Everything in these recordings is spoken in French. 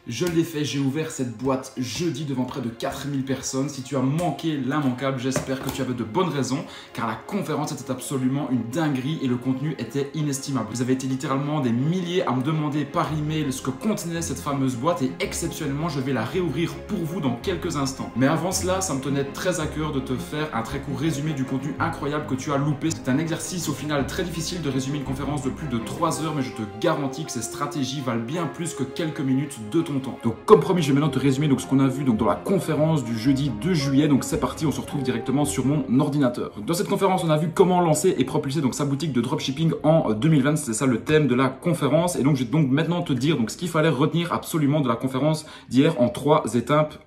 Je l'ai fait, j'ai ouvert cette boîte jeudi devant près de 4000 personnes. Si tu as manqué l'immanquable, j'espère que tu avais de bonnes raisons car la conférence était absolument une dinguerie et le contenu était inestimable. Vous avez été littéralement des milliers à me demander par email ce que contenait cette fameuse boîte et exceptionnellement, je vais la réouvrir pour vous dans quelques instants. Mais avant cela, ça me tenait très à cœur de te faire un très court résumé du contenu incroyable que tu as loupé. C'est un exercice au final très difficile de résumer une conférence de plus de 3 heures, mais je te garantis que ces stratégies valent bien plus que quelques minutes de ton temps. Donc comme promis, je vais maintenant te résumer ce qu'on a vu dans la conférence du jeudi 2 juillet. Donc c'est parti, on se retrouve directement sur mon ordinateur. Dans cette conférence, on a vu comment lancer et propulser sa boutique de dropshipping en 2020. C'est ça le thème de la conférence. Et donc je vais maintenant te dire ce qu'il fallait retenir absolument de la conférence d'hier en trois étapes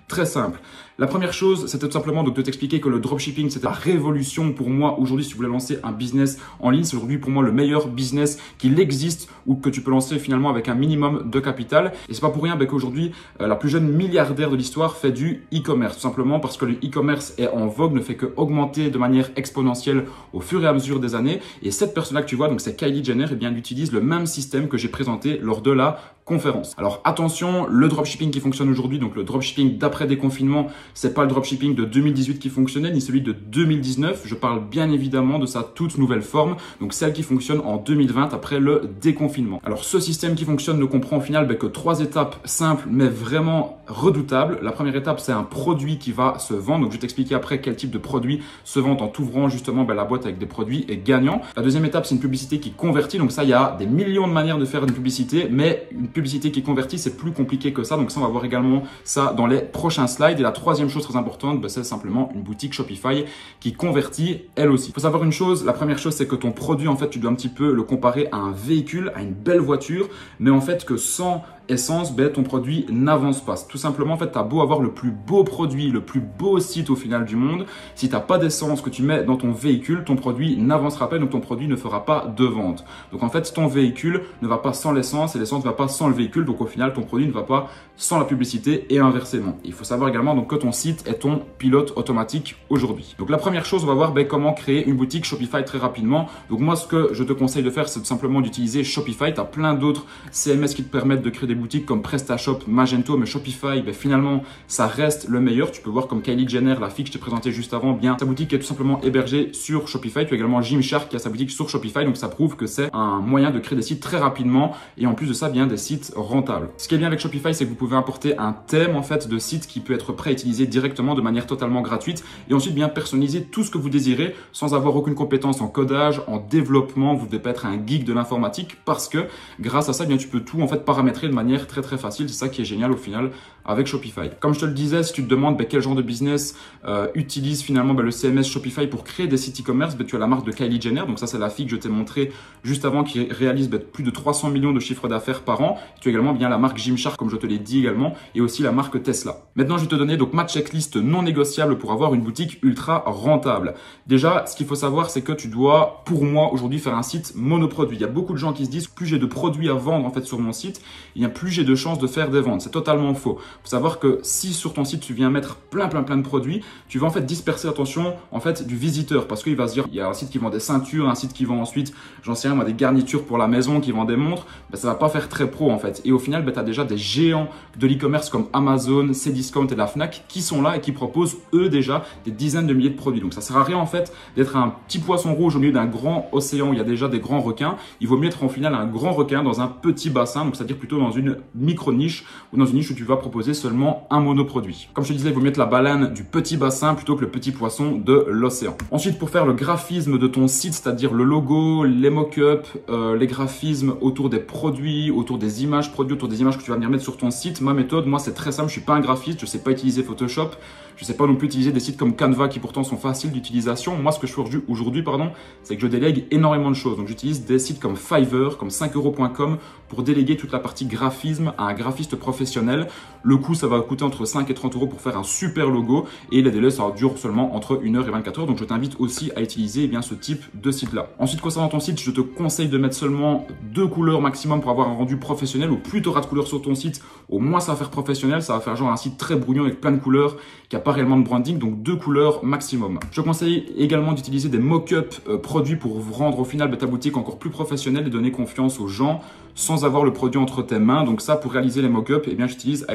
très simples. La première chose, c'était tout simplement de t'expliquer que le dropshipping, c'était la révolution pour moi aujourd'hui. Si tu voulais lancer un business en ligne, c'est aujourd'hui pour moi le meilleur business qu'il existe ou que tu peux lancer finalement avec un minimum de capital. Et c'est pas pour rien qu'aujourd'hui, la plus jeune milliardaire de l'histoire fait du e-commerce. Tout simplement parce que le e-commerce est en vogue, ne fait que augmenter de manière exponentielle au fur et à mesure des années. Et cette personne-là que tu vois, c'est Kylie Jenner, et bien, elle utilise le même système que j'ai présenté lors de la conférence. Alors attention, le dropshipping qui fonctionne aujourd'hui, donc le dropshipping d'après déconfinement, c'est pas le dropshipping de 2018 qui fonctionnait, ni celui de 2019. Je parle bien évidemment de sa toute nouvelle forme, donc celle qui fonctionne en 2020 après le déconfinement. Alors ce système qui fonctionne ne comprend au final que 3 étapes simples mais vraiment redoutables. La première étape, c'est un produit qui va se vendre. Donc je vais t'expliquer après quel type de produit se vend en t'ouvrant justement la boîte avec des produits gagnants. La deuxième étape, c'est une publicité qui convertit. Donc ça, il y a des millions de manières de faire une publicité, mais une publicité qui convertit, c'est plus compliqué que ça. Donc ça, on va voir également ça dans les prochains slides. Et la troisième chose très importante, c'est simplement une boutique Shopify qui convertit elle aussi. Il faut savoir une chose, la première chose, c'est que ton produit, en fait, tu dois un petit peu le comparer à un véhicule, à une belle voiture, mais en fait que sans essence, ton produit n'avance pas. Tout simplement, en fait, tu as beau avoir le plus beau produit, le plus beau site au final du monde, si tu n'as pas d'essence que tu mets dans ton véhicule, ton produit n'avancera pas, donc ton produit ne fera pas de vente. Donc en fait, ton véhicule ne va pas sans l'essence et l'essence ne va pas sans le véhicule, donc au final, ton produit ne va pas sans la publicité et inversement. Il faut savoir également que ton site est ton pilote automatique aujourd'hui. Donc la première chose, on va voir comment créer une boutique Shopify très rapidement. Donc moi, ce que je te conseille de faire, c'est tout simplement d'utiliser Shopify. Tu as plein d'autres CMS qui te permettent de créer des boutiques comme PrestaShop, Magento, mais Shopify, finalement, ça reste le meilleur. Tu peux voir comme Kylie Jenner, la fille que je t'ai présentée juste avant, sa boutique est tout simplement hébergée sur Shopify. Tu as également Gymshark qui a sa boutique sur Shopify, donc ça prouve que c'est un moyen de créer des sites très rapidement et en plus de ça, des sites rentables. Ce qui est bien avec Shopify, c'est que vous pouvez importer un thème en fait de site qui peut être prêt à utiliser directement de manière totalement gratuite et ensuite bien personnaliser tout ce que vous désirez sans avoir aucune compétence en codage, en développement. Vous ne devez pas être un geek de l'informatique parce que grâce à ça, tu peux tout en fait paramétrer de manière très facile. C'est ça qui est génial au final avec Shopify. Comme je te le disais, si tu te demandes quel genre de business utilise finalement le CMS Shopify pour créer des sites e-commerce, tu as la marque de Kylie Jenner. Donc ça, c'est la fille que je t'ai montré juste avant qui réalise plus de 300 millions de chiffres d'affaires par an. Tu as également bien la marque Gymshark comme je te l'ai dit également et aussi la marque Tesla. Maintenant, je vais te donner ma checklist non négociable pour avoir une boutique ultra rentable. Déjà, ce qu'il faut savoir, c'est que tu dois, pour moi, aujourd'hui faire un site monoproduit. Il y a beaucoup de gens qui se disent plus j'ai de produits à vendre en fait sur mon site, plus j'ai de chances de faire des ventes. C'est totalement faux. Il faut savoir que si sur ton site tu viens mettre plein de produits, tu vas en fait disperser l'attention en fait du visiteur parce qu'il va se dire il y a un site qui vend des ceintures, un site qui vend ensuite, j'en sais rien moi, des garnitures pour la maison, qui vend des montres, ça va pas faire très pro en fait. Et au final, tu as déjà des géants de l'e-commerce comme Amazon, Cdiscount et la Fnac qui sont là et qui proposent eux déjà des dizaines de milliers de produits. Donc ça sert à rien en fait d'être un petit poisson rouge au milieu d'un grand océan où il y a déjà des grands requins. Il vaut mieux être en final un grand requin dans un petit bassin, donc c'est-à-dire plutôt dans une micro-niche ou dans une niche où tu vas proposer seulement un monoproduit. Comme je te disais, il vaut mieux être la baleine du petit bassin plutôt que le petit poisson de l'océan. Ensuite, pour faire le graphisme de ton site, c'est-à-dire le logo, les mock-ups, les graphismes autour des produits, autour des images produits, autour des images que tu vas venir mettre sur ton site, ma méthode, moi, c'est très simple. Je suis pas un graphiste, je sais pas utiliser Photoshop, je sais pas non plus utiliser des sites comme Canva qui pourtant sont faciles d'utilisation. Moi, ce que je fais aujourd'hui, c'est que je délègue énormément de choses. Donc, j'utilise des sites comme Fiverr, comme 5euros.com pour déléguer toute la partie graphisme à un graphiste professionnel. Le coût, ça va coûter entre 5 et 30 euros pour faire un super logo et les délais, ça dure seulement entre 1 heure et 24 heures. Donc, je t'invite aussi à utiliser ce type de site-là. Ensuite, concernant ton site, je te conseille de mettre seulement 2 couleurs maximum pour avoir un rendu professionnel. Au plus tu auras de couleurs sur ton site, au moins ça va faire professionnel. Ça va faire genre un site très brouillon avec plein de couleurs qui n'a pas réellement de branding. Donc 2 couleurs maximum. Je te conseille également d'utiliser des mock-ups produits pour rendre au final ta boutique encore plus professionnelle et donner confiance aux gens sans avoir le produit entre tes mains. bien. Donc ça, pour réaliser les mock-ups, eh bien, j'utilise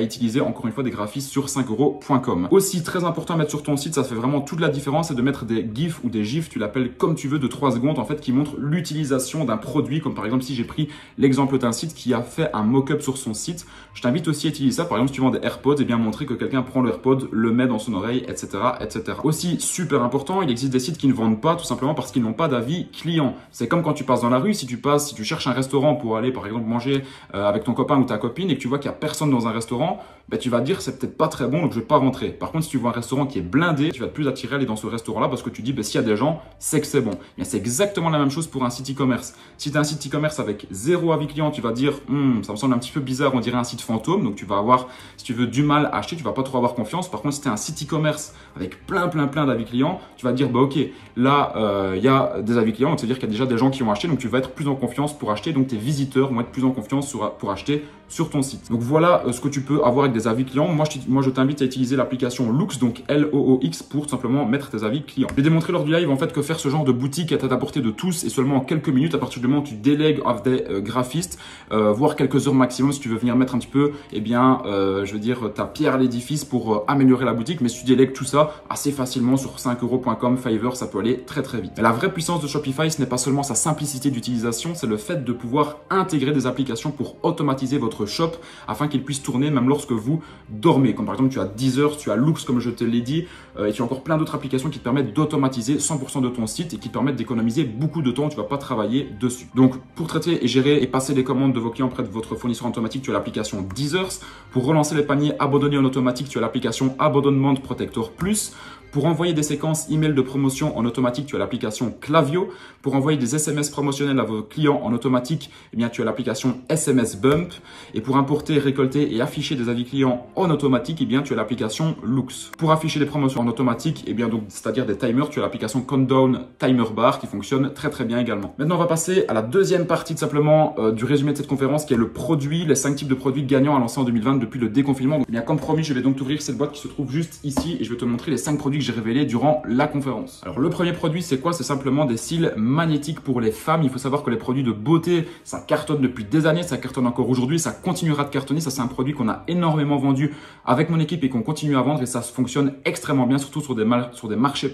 encore une fois des graphistes sur 5euros.com. Aussi, très important à mettre sur ton site, ça fait vraiment toute la différence, c'est de mettre des GIFs ou des GIFs, tu l'appelles comme tu veux, de 3 secondes, en fait, qui montrent l'utilisation d'un produit, comme par exemple, si j'ai pris l'exemple d'un site qui a fait un mock-up sur son site, je t'invite aussi à utiliser ça. Par exemple, si tu vends des AirPods, et bien montrer que quelqu'un prend le AirPod, le met dans son oreille, etc., etc. Aussi, super important, il existe des sites qui ne vendent pas, tout simplement parce qu'ils n'ont pas d'avis client. C'est comme quand tu passes dans la rue, si tu cherches un restaurant pour aller, par exemple, manger avec ton copain ou ta copine et que tu vois qu'il n'y a personne dans un restaurant, ben, tu vas te dire c'est peut-être pas très bon donc je vais pas rentrer. Par contre, si tu vois un restaurant qui est blindé, tu vas être plus attiré à aller dans ce restaurant-là parce que tu dis ben, s'il y a des gens, c'est que c'est bon. Mais c'est exactement la même chose pour un site e-commerce. Si tu as un site e-commerce avec 0 avis client, tu vas dire ça me semble un petit peu bizarre, on dirait un site fantôme. Donc tu vas avoir, si tu veux, du mal à acheter, tu vas pas trop avoir confiance. Par contre, si tu as un site e-commerce avec plein d'avis clients, tu vas dire bah ok, là il y a des avis clients, donc c'est-à-dire qu'il y a déjà des gens qui ont acheté, donc tu vas être plus en confiance pour acheter. Donc tes visiteurs vont être plus en confiance pour acheter sur ton site. Donc voilà ce que tu peux avoir avec des avis clients. Moi, je t'invite à utiliser l'application Loox, donc Loox, pour tout simplement mettre tes avis clients. Je vais démontrer lors du live en fait que faire ce genre de boutique est à ta portée de tous et seulement en quelques minutes à partir du moment où tu délègues à des graphistes, voire quelques heures maximum si tu veux venir mettre un petit peu, eh bien, je veux dire, ta pierre à l'édifice pour améliorer la boutique. Mais si tu délègues tout ça assez facilement sur 5euros.com, Fiverr, ça peut aller très vite. Mais la vraie puissance de Shopify, ce n'est pas seulement sa simplicité d'utilisation, c'est le fait de pouvoir intégrer des applications pour automatiser votre shop afin qu'il puisse tourner même lorsque vous dormez. Comme par exemple, tu as Deezer, tu as Loox comme je te l'ai dit, et tu as encore plein d'autres applications qui te permettent d'automatiser 100% de ton site et qui te permettent d'économiser beaucoup de temps. Tu ne vas pas travailler dessus. Donc, pour traiter et gérer et passer les commandes de vos clients auprès de votre fournisseur automatique, tu as l'application Deezer. Pour relancer les paniers abandonnés en automatique, tu as l'application Abandonnement Protector Plus. Pour envoyer des séquences email de promotion en automatique, tu as l'application Klaviyo. Pour envoyer des SMS promotionnels à vos clients en automatique, eh bien, tu as l'application SMS Bump. Et pour importer, récolter et afficher des avis clients en automatique, eh bien, tu as l'application Loox. Pour afficher des promotions en automatique, eh bien, donc, c'est-à-dire des timers, tu as l'application Countdown Timer Bar qui fonctionne très bien également. Maintenant, on va passer à la deuxième partie de simplement du résumé de cette conférence qui est le produit, les 5 types de produits gagnants à lancer en 2020 depuis le déconfinement. Donc, eh bien, comme promis, je vais donc t'ouvrir cette boîte qui se trouve juste ici et je vais te montrer les 5 produits que j'ai révélés durant la conférence. Alors le premier produit, c'est quoi? C'est simplement des cils magnétiques pour les femmes. Il faut savoir que les produits de beauté, ça cartonne depuis des années, ça cartonne encore aujourd'hui, ça continuera de cartonner. Ça, c'est un produit qu'on a énormément vendu avec mon équipe et qu'on continue à vendre et ça fonctionne extrêmement bien, surtout sur des marchés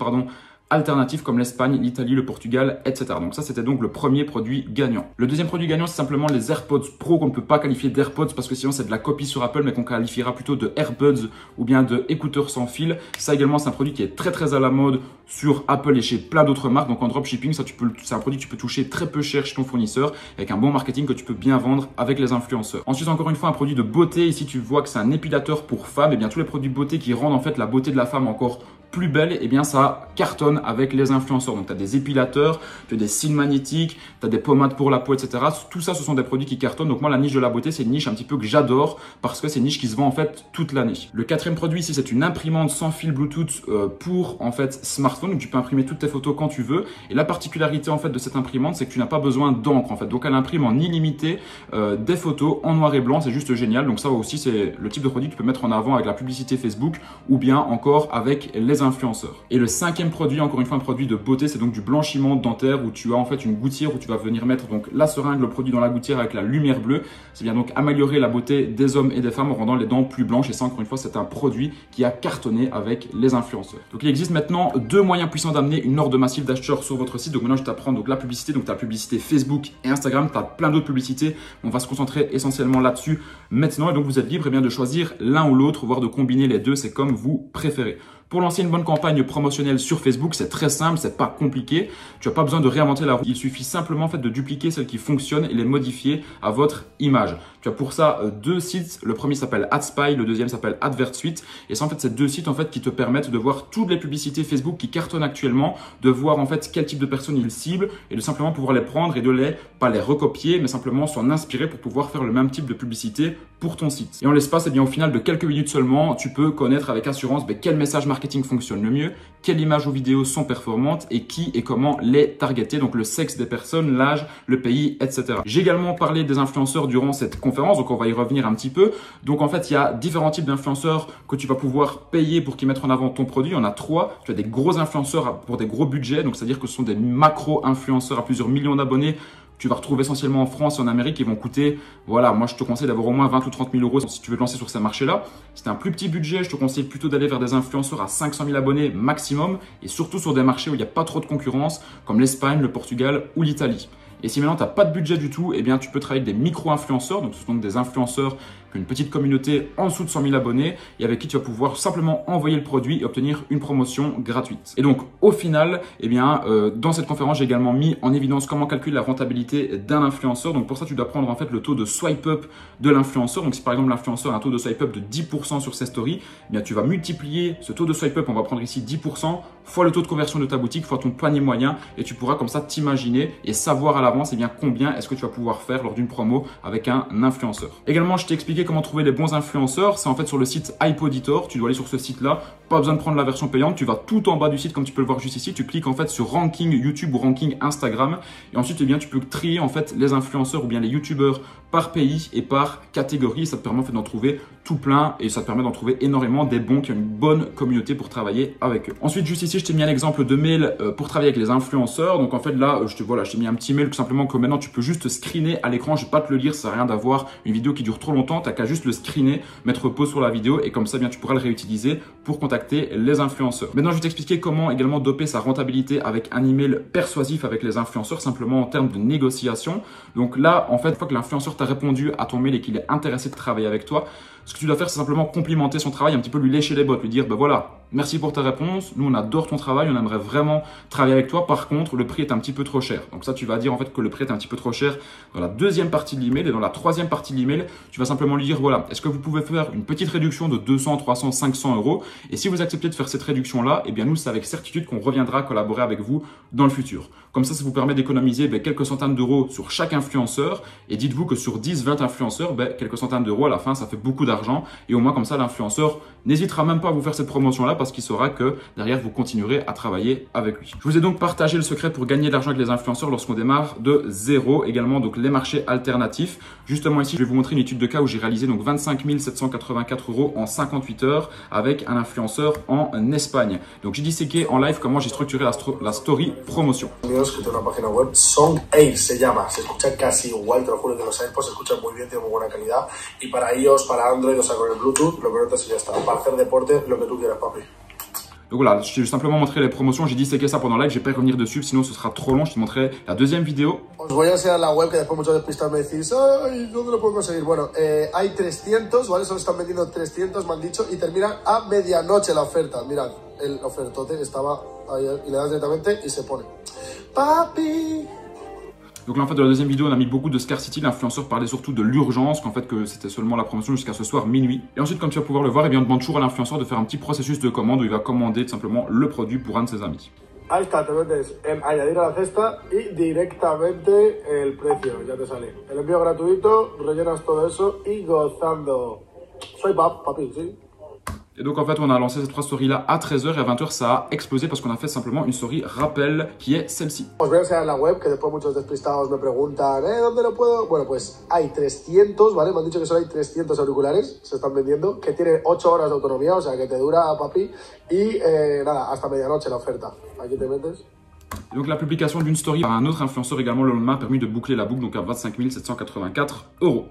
alternatifs comme l'Espagne, l'Italie, le Portugal, etc. Donc ça, c'était donc le premier produit gagnant. Le deuxième produit gagnant, c'est simplement les AirPods Pro qu'on ne peut pas qualifier d'AirPods parce que sinon c'est de la copie sur Apple, mais qu'on qualifiera plutôt de AirBuds ou bien de écouteurs sans fil. Ça également, c'est un produit qui est très à la mode sur Apple et chez plein d'autres marques. Donc en dropshipping, ça, c'est un produit que tu peux toucher très peu cher chez ton fournisseur avec un bon marketing que tu peux bien vendre avec les influenceurs. Ensuite, encore une fois, un produit de beauté. Ici, tu vois que c'est un épilateur pour femmes. Et bien tous les produits de beauté qui rendent en fait la beauté de la femme encore plus belle, eh bien ça cartonne avec les influenceurs. Donc tu as des épilateurs, tu as des cils magnétiques, tu as des pommades pour la peau, etc. Tout ça, ce sont des produits qui cartonnent. Donc moi, la niche de la beauté, c'est une niche un petit peu que j'adore parce que c'est une niche qui se vend en fait toute l'année. Le quatrième produit ici, c'est une imprimante sans fil Bluetooth pour en fait smartphone. Donc tu peux imprimer toutes tes photos quand tu veux. Et la particularité en fait de cette imprimante, c'est que tu n'as pas besoin d'encre en fait. Donc elle imprime en illimité des photos en noir et blanc. C'est juste génial. Donc ça aussi, c'est le type de produit que tu peux mettre en avant avec la publicité Facebook ou bien encore avec les influenceurs. Et le cinquième produit, encore une fois un produit de beauté, c'est donc du blanchiment dentaire où tu as en fait une gouttière où tu vas venir mettre donc la seringue, le produit dans la gouttière avec la lumière bleue. C'est bien donc améliorer la beauté des hommes et des femmes en rendant les dents plus blanches. Et ça, encore une fois, c'est un produit qui a cartonné avec les influenceurs. Donc il existe maintenant 2 moyens puissants d'amener une ordre massive d'acheteurs sur votre site. Donc maintenant, je t'apprends donc la publicité. Donc tu as la publicité Facebook et Instagram. Tu as plein d'autres publicités. On va se concentrer essentiellement là-dessus maintenant. Et donc vous êtes libre de choisir l'un ou l'autre, voire de combiner les deux. C'est comme vous préférez. Pour lancer une bonne campagne promotionnelle sur Facebook, c'est très simple, c'est pas compliqué. Tu n'as pas besoin de réinventer la roue. Il suffit simplement en fait de dupliquer celles qui fonctionnent et les modifier à votre image. Tu as pour ça 2 sites. Le premier s'appelle AdSpy, le deuxième s'appelle AdvertSuite. Et c'est en fait ces 2 sites en fait qui te permettent de voir toutes les publicités Facebook qui cartonnent actuellement, de voir en fait quel type de personnes ils ciblent et de simplement pouvoir les prendre et de pas les recopier, mais simplement s'en inspirer pour pouvoir faire le même type de publicité pour ton site. Et en l'espace, au final de quelques minutes seulement, tu peux connaître avec assurance quel message marketing fonctionne le mieux, quelles images ou vidéos sont performantes et qui et comment les targeter, donc le sexe des personnes, l'âge, le pays, etc. J'ai également parlé des influenceurs durant cette conférence, donc on va y revenir un petit peu. Donc en fait, il y a différents types d'influenceurs que tu vas pouvoir payer pour qu'ils mettent en avant ton produit. Il y en a 3. Tu as des gros influenceurs pour des gros budgets, donc c'est-à-dire que ce sont des macro-influenceurs à plusieurs millions d'abonnés. tu vas retrouver essentiellement en France et en Amérique qui vont coûter, voilà, moi je te conseille d'avoir au moins 20 ou 30 000 euros si tu veux te lancer sur ces marchés-là. Si tu as un plus petit budget, je te conseille plutôt d'aller vers des influenceurs à 500 000 abonnés maximum et surtout sur des marchés où il n'y a pas trop de concurrence comme l'Espagne, le Portugal ou l'Italie. Et si maintenant tu n'as pas de budget du tout, eh bien tu peux travailler avec des micro-influenceurs, donc ce sont des influenceurs qui ont une petite communauté en dessous de 100 000 abonnés et avec qui tu vas pouvoir simplement envoyer le produit et obtenir une promotion gratuite. Et donc au final, eh bien, dans cette conférence, j'ai également mis en évidence comment calculer la rentabilité d'un influenceur. Donc pour ça, tu dois prendre en fait le taux de swipe up de l'influenceur. Donc si par exemple l'influenceur a un taux de swipe up de 10% sur ses stories, eh bien tu vas multiplier ce taux de swipe up, on va prendre ici 10%, fois le taux de conversion de ta boutique, fois ton panier moyen et tu pourras comme ça t'imaginer et savoir à l'avance eh bien combien est-ce que tu vas pouvoir faire lors d'une promo avec un influenceur. Également, je t'ai expliqué comment trouver les bons influenceurs. C'est en fait sur le site Hypoditor. Tu dois aller sur ce site-là. Pas besoin de prendre la version payante. Tu vas tout en bas du site comme tu peux le voir juste ici. Tu cliques en fait sur ranking YouTube ou ranking Instagram. Et ensuite, eh bien, tu peux trier en fait les influenceurs ou bien les YouTubeurs par pays et par catégorie. Et ça te permet en fait d'en trouver tout plein et ça te permet d'en trouver énormément des bons qui ont une bonne communauté pour travailler avec eux. Ensuite, juste ici, je t'ai mis un exemple de mail pour travailler avec les influenceurs. Donc en fait là, je t'ai mis un petit mail tout simplement que maintenant tu peux juste screener à l'écran. Je vais pas te le lire, ça sert à rien d'avoir une vidéo qui dure trop longtemps. Tu n'as qu'à juste le screener, mettre pause sur la vidéo et comme ça, bien tu pourras le réutiliser pour contacter les influenceurs. Maintenant, je vais t'expliquer comment également doper sa rentabilité avec un email persuasif avec les influenceurs, simplement en termes de négociation. Donc là, en fait, une fois que l'influenceur t'a répondu à ton mail et qu'il est intéressé de travailler avec toi, ce que tu dois faire, c'est simplement complimenter son travail, un petit peu lui lécher les bottes, lui dire, ben voilà, merci pour ta réponse, nous on adore ton travail, on aimerait vraiment travailler avec toi, par contre, le prix est un petit peu trop cher. Donc ça, tu vas dire en fait que le prix est un petit peu trop cher dans la deuxième partie de l'email et dans la troisième partie de l'email, tu vas simplement lui dire, voilà, est-ce que vous pouvez faire une petite réduction de 200, 300, 500 euros et si vous acceptez de faire cette réduction-là, eh bien nous, c'est avec certitude qu'on reviendra collaborer avec vous dans le futur. Comme ça vous permet d'économiser quelques centaines d'euros sur chaque influenceur et dites-vous que sur 10, 20 influenceurs, quelques centaines d'euros à la fin, ça fait beaucoup d'argent. Et au moins comme ça, l'influenceur n'hésitera même pas à vous faire cette promotion-là parce qu'il saura que derrière, vous continuerez à travailler avec lui. Je vous ai donc partagé le secret pour gagner de l'argent avec les influenceurs lorsqu'on démarre de zéro. Également, donc les marchés alternatifs. Justement ici, je vais vous montrer une étude de cas où j'ai réalisé donc 25 784 euros en 58 heures avec un influenceur en Espagne. Donc j'ai disséqué en live comment j'ai structuré la story promotion. Que tiene una página web, Songair se llama, se escucha casi igual, te lo juro que los AirPods se escuchan muy bien, tiene muy buena calidad y para iOS, para Android, o sea con el Bluetooth, lo que notas y ya está, para hacer deporte, lo que tú quieras, papi. Donc voilà, je t'ai simplement montré les promotions, j'ai disséqué ça pendant le live, je vais pas revenir dessus, sinon ce sera trop long, je te montrerai la deuxième vidéo. Os voy a enseñar la web que después muchos despistados me decís, ay, ¿dónde lo puedo conseguir? Bueno, hay 300, ¿vale? Solo están vendiendo 300, me han dicho, y termina a medianoche la oferta. Mirad, el ofertote estaba ayer y le das directamente y se pone. Papi. Donc là, en fait, dans la deuxième vidéo, on a mis beaucoup de scarcity. L'influenceur parlait surtout de l'urgence, qu'en fait, que c'était seulement la promotion jusqu'à ce soir minuit. Et ensuite, comme tu vas pouvoir le voir, eh bien, on demande toujours à l'influenceur de faire un petit processus de commande où il va commander tout simplement le produit pour un de ses amis. Ahí está, te metes en añadir a la cesta y directamente el precio, ya te sale. El envío gratuito, rellenas todo eso y gozando. Soy papi, sí. Et donc en fait on a lancé cette 3 stories là à 13h et à 20h ça a explosé parce qu'on a fait simplement une story rappel qui est celle-ci. Os voy a enseñar la web que después muchos despistados me preguntan, ¿dónde lo puedo? Bueno, pues hay 300, ¿vale? Me han dicho que solo hay 300 auriculares, se están vendiendo, que tiene 8 horas de autonomía, o sea que te dura, papi, y nada, hasta medianoche la oferta. Aquí te metes. Et donc la publication d'une story par un autre influenceur également le lendemain a permis de boucler la boucle donc à 25 784 euros.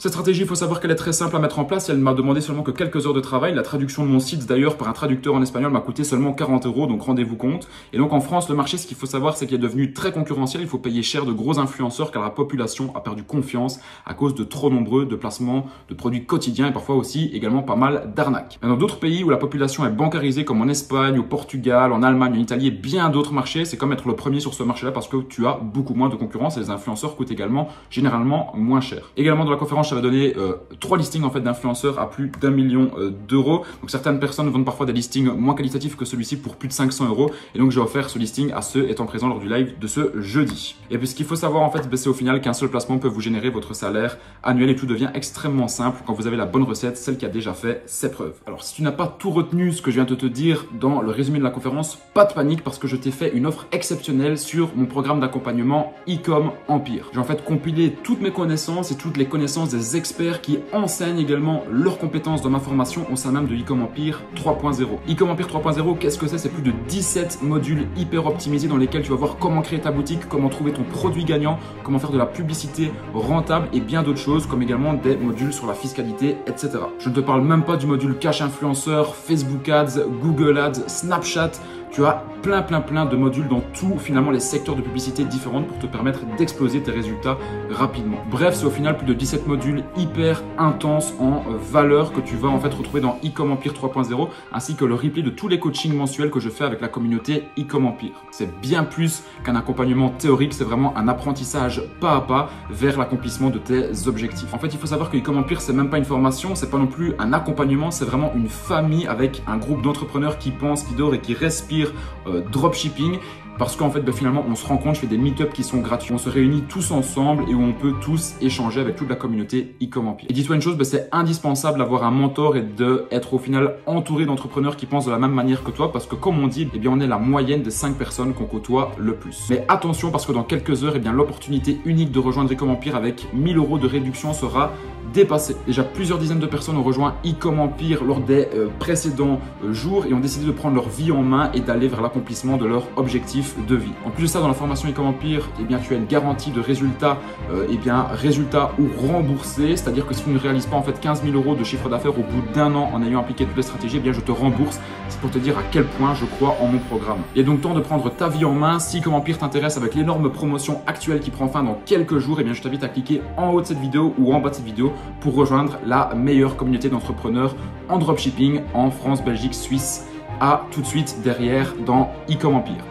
Cette stratégie, il faut savoir qu'elle est très simple à mettre en place. Elle m'a demandé seulement que quelques heures de travail. La traduction de mon site, d'ailleurs, par un traducteur en espagnol, m'a coûté seulement 40 euros. Donc, rendez-vous compte. Et donc, en France, le marché, ce qu'il faut savoir, c'est qu'il est devenu très concurrentiel. Il faut payer cher de gros influenceurs car la population a perdu confiance à cause de trop nombreux de placements de produits quotidiens et parfois aussi également pas mal d'arnaques. Dans d'autres pays où la population est bancarisée, comme en Espagne, au Portugal, en Allemagne, en Italie et bien d'autres marchés, c'est comme être le premier sur ce marché-là parce que tu as beaucoup moins de concurrence et les influenceurs coûtent également généralement moins cher. Également, dans la conférence, je t'avais donné 3 listings en fait d'influenceurs à plus d'1 million d'euros. Donc certaines personnes vendent parfois des listings moins qualitatifs que celui-ci pour plus de 500 euros. Et donc j'ai offert ce listing à ceux étant présents lors du live de ce jeudi. Et puis ce qu'il faut savoir en fait, c'est au final qu'un seul placement peut vous générer votre salaire annuel et tout devient extrêmement simple quand vous avez la bonne recette, celle qui a déjà fait ses preuves. Alors si tu n'as pas tout retenu ce que je viens de te dire dans le résumé de la conférence, pas de panique parce que je t'ai fait une offre exceptionnelle sur mon programme d'accompagnement e-com Empire. J'ai en fait compilé toutes mes connaissances et toutes les connaissances des des experts qui enseignent également leurs compétences dans ma formation au sein même de e-com Empire 3.0. e-com Empire 3.0, qu'est-ce que c'est? C'est plus de 17 modules hyper optimisés dans lesquels tu vas voir comment créer ta boutique, comment trouver ton produit gagnant, comment faire de la publicité rentable et bien d'autres choses, comme également des modules sur la fiscalité, etc. Je ne te parle même pas du module cash influenceur, Facebook Ads, Google Ads, Snapchat. Tu as plein de modules dans tous finalement les secteurs de publicité différents pour te permettre d'exploser tes résultats rapidement. Bref, c'est au final plus de 17 modules hyper intenses en valeur que tu vas en fait retrouver dans e-com Empire 3.0 ainsi que le replay de tous les coachings mensuels que je fais avec la communauté e-com Empire. C'est bien plus qu'un accompagnement théorique, c'est vraiment un apprentissage pas à pas vers l'accomplissement de tes objectifs. En fait, il faut savoir que e-com Empire, c'est même pas une formation, c'est pas non plus un accompagnement, c'est vraiment une famille avec un groupe d'entrepreneurs qui pensent, qui dorment et qui respirent dropshipping. Parce qu'en fait, finalement, on se rend compte, je fais des meet-ups qui sont gratuits. On se réunit tous ensemble et où on peut tous échanger avec toute la communauté e-com Empire. Et dis-toi une chose, c'est indispensable d'avoir un mentor et d'être au final entouré d'entrepreneurs qui pensent de la même manière que toi. Parce que comme on dit, on est la moyenne des 5 personnes qu'on côtoie le plus. Mais attention, parce que dans quelques heures, l'opportunité unique de rejoindre e-com Empire avec 1000 € de réduction sera dépassée. Déjà, plusieurs dizaines de personnes ont rejoint e-com Empire lors des précédents jours et ont décidé de prendre leur vie en main et d'aller vers l'accomplissement de leur objectif de vie. En plus de ça, dans la formation e-com Empire, tu as une garantie de résultat, résultat ou remboursé, c'est-à-dire que si tu ne réalises pas en fait 15 000 € de chiffre d'affaires au bout d'un an en ayant appliqué toutes les stratégies, je te rembourse. C'est pour te dire à quel point je crois en mon programme. Il est donc temps de prendre ta vie en main. Si e-com Empire t'intéresse avec l'énorme promotion actuelle qui prend fin dans quelques jours, je t'invite à cliquer en haut de cette vidéo ou en bas de cette vidéo pour rejoindre la meilleure communauté d'entrepreneurs en dropshipping en France, Belgique, Suisse. À tout de suite derrière dans e-com Empire.